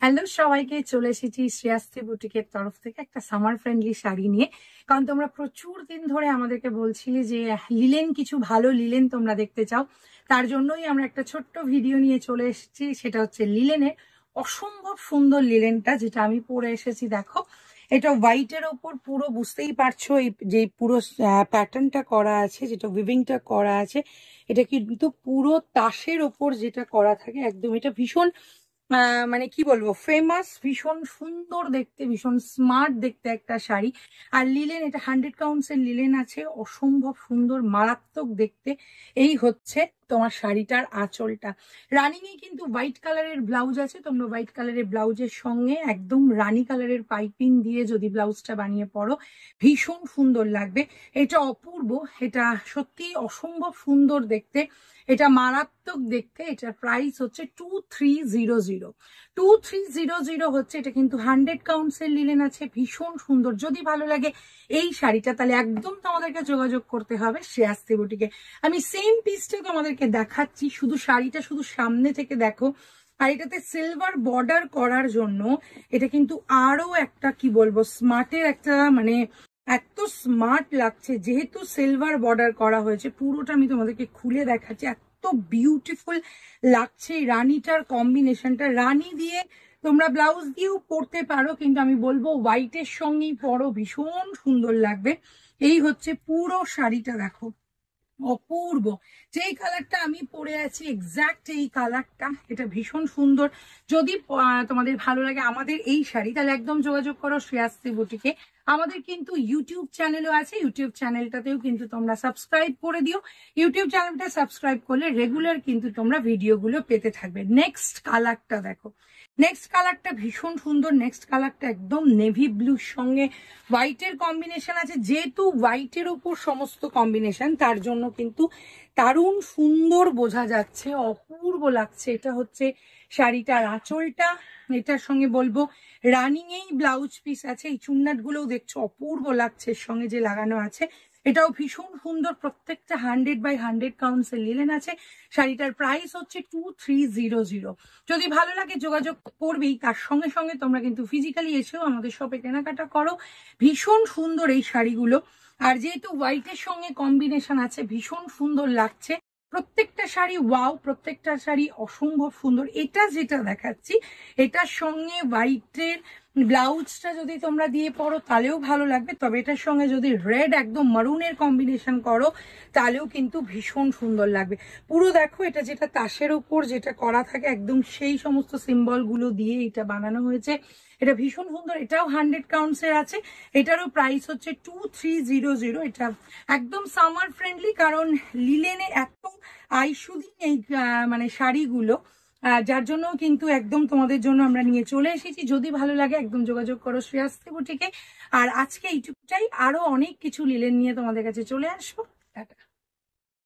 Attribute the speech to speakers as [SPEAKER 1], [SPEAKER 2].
[SPEAKER 1] Hello সবাইকে, চলে এসেছি শ্রেয়াশ্রী বুটিকের তরফ থেকে একটা সামার ফ্রেন্ডলি শাড়ি নিয়ে। কারণ তোমরা প্রচুর দিন ধরে আমাদেরকে বলছিলে যে লিলেন, কিছু ভালো লিলেন তোমরা দেখতে চাও। তার জন্যই আমরা একটা ছোট্ট ভিডিও নিয়ে চলে এসেছি। সেটা হচ্ছে লিলেনের অসম্ভব সুন্দর লিলেনটা, যেটা আমি পরে এসেছি। দেখো, এটা হোয়াইটের ওপর পুরো, বুঝতেই পারছো এই যে পুরো প্যাটার্নটা করা আছে, যেটা উইভিংটা করা আছে, এটা কিন্তু পুরো তাসের ওপর যেটা করা থাকে একদম। এটা ভীষণ মানে কি বলবো, ফেমাস, ভীষণ সুন্দর দেখতে, ভীষণ স্মার্ট দেখতে একটা শাড়ি। আর লিলেন, এটা 100 কাউন্টস এর লিলেন আছে, অসম্ভব সুন্দর, মারাত্মক দেখতে। এই হচ্ছে তোমার শাড়িটার আঁচলটা। রানিং এ কিন্তু হোয়াইট কালারের ব্লাউজ আছে। তোমরা হোয়াইট কালারের ব্লাউজের সঙ্গে একদম রানী কালারের পাইপিং দিয়ে যদি ব্লাউজটা বানিয়ে পরো, ভীষণ সুন্দর লাগবে। এটা অপূর্ব, এটা সত্যি অসম্ভব সুন্দর দেখতে, এটা মারাত্মক দেখতে। এটার প্রাইস হচ্ছে 2300। 2300 হচ্ছে। এটা কিন্তু 100 কাউন্টস এর লিলেন আছে, ভীষণ সুন্দর। যদি ভালো লাগে এই শাড়িটা, তাহলে একদম তোমাদেরকে যোগাযোগ করতে হবে শ্রেয়াশ্রী বুটিকে। আমি সেম পিসটা তোমাদেরকে দেখাচ্ছি, শুধু শাড়িটা শুধু সামনে থেকে দেখো। আর এটাতে সিলভার বর্ডার করার জন্য এটা কিন্তু আরো একটা, কি বলবো, স্মার্টের একটা, মানে এত স্মার্ট লাগছে। যেহেতু সিলভার বর্ডার করা হয়েছে, পুরোটা আমি তোমাদেরকে খুলে দেখাচ্ছি, এত বিউটিফুল লাগছে। রানীটার কম্বিনেশনটা, রানী দিয়ে তোমরা ব্লাউজ দিয়েও পরতে পারো, কিন্তু আমি বলবো হোয়াইটের সঙ্গেই পরো, ভীষণ সুন্দর লাগবে। এই হচ্ছে পুরো শাড়িটা, দেখো অপূর্ব। যেই কালারটা আমি পরে আছি এক্স্যাক্ট এই কালারটা, এটা ভীষণ সুন্দর। যদি তোমাদের ভালো লাগে আমাদের এই শাড়ি, তাহলে একদম যোগাযোগ করো শ্রেয়াশ্রী বুটিকে। আমাদের কিন্তু ইউটিউব চ্যানেলও আছে, ইউটিউব চ্যানেলটাতেও কিন্তু তোমরা সাবস্ক্রাইব করে দিও। ইউটিউব চ্যানেলটা সাবস্ক্রাইব করলে রেগুলার কিন্তু তোমরা ভিডিওগুলো পেতে থাকবে। নেক্সট কালারটা দেখো, নেক্সট কালারটা ভীষণ সুন্দর। নেক্সট কালারটা একদম নেভি ব্লুর সঙ্গে হোয়াইটের কম্বিনেশন আছে। যেহেতু হোয়াইটের উপর সমস্ত কম্বিনেশন, তার জন্য কিন্তু দারুণ সুন্দর বোঝা যাচ্ছে, অপূর্ব লাগছে। এটা হচ্ছে শাড়িটার আঁচলটা। এটার সঙ্গে বলবো রানিং এই ব্লাউজ পিস আছে। এই চুন্নাট গুলোও দেখছো অপূর্ব লাগছে, এর সঙ্গে যে লাগানো আছে এটাও ভীষণ সুন্দর। প্রত্যেকটা 100/100 কাউন্টস এর লিলেন আছে। শাড়িটার প্রাইস হচ্ছে 2300। যদি ভালো লাগে যোগাযোগ করবেই, তার সঙ্গে সঙ্গে তোমরা কিন্তু ফিজিক্যালি এসেও আমাদের শপে কেনাকাটা করো। ভীষণ সুন্দর এই শাড়িগুলো। আর যেহেতু হোয়াইটের সঙ্গে কম্বিনেশন আছে, ভীষণ সুন্দর লাগছে। প্রত্যেকটা শাড়ি ওয়াও, প্রত্যেকটা শাড়ি অসম্ভব সুন্দর। এটা যেটা দেখাচ্ছি, এটার সঙ্গে হোয়াইটের ব্লাউজটা যদি তোমরা দিয়ে পরো তাহলেও ভালো লাগবে। তবে এটার সঙ্গে যদি রেড, একদম মারুনের কম্বিনেশন করো, তাহলেও কিন্তু ভীষণ সুন্দর লাগবে। পুরো দেখো, এটা যেটা তাসের উপর যেটা করা থাকে, একদম সেই সমস্ত সিম্বল গুলো দিয়ে এটা বানানো হয়েছে। এটা ভীষণ সুন্দর। এটাও 100 কাউন্টস এর আছে। এটারও প্রাইস হচ্ছে 2300। এটা একদম সামার ফ্রেন্ডলি, কারণ লিলেনে এত আইসুদিন এই মানে শাড়িগুলো, যার জন্য কিন্তু একদম তোমাদের জন্য আমরা নিয়ে চলে এসেছি। যদি ভালো লাগে একদম যোগাযোগ করো শ্রেয়াশ্রী বুটিকে। আর আজকে এইটুকুটাই, আরো অনেক কিছু লিলেন নিয়ে তোমাদের কাছে চলে আসবো। টাটা।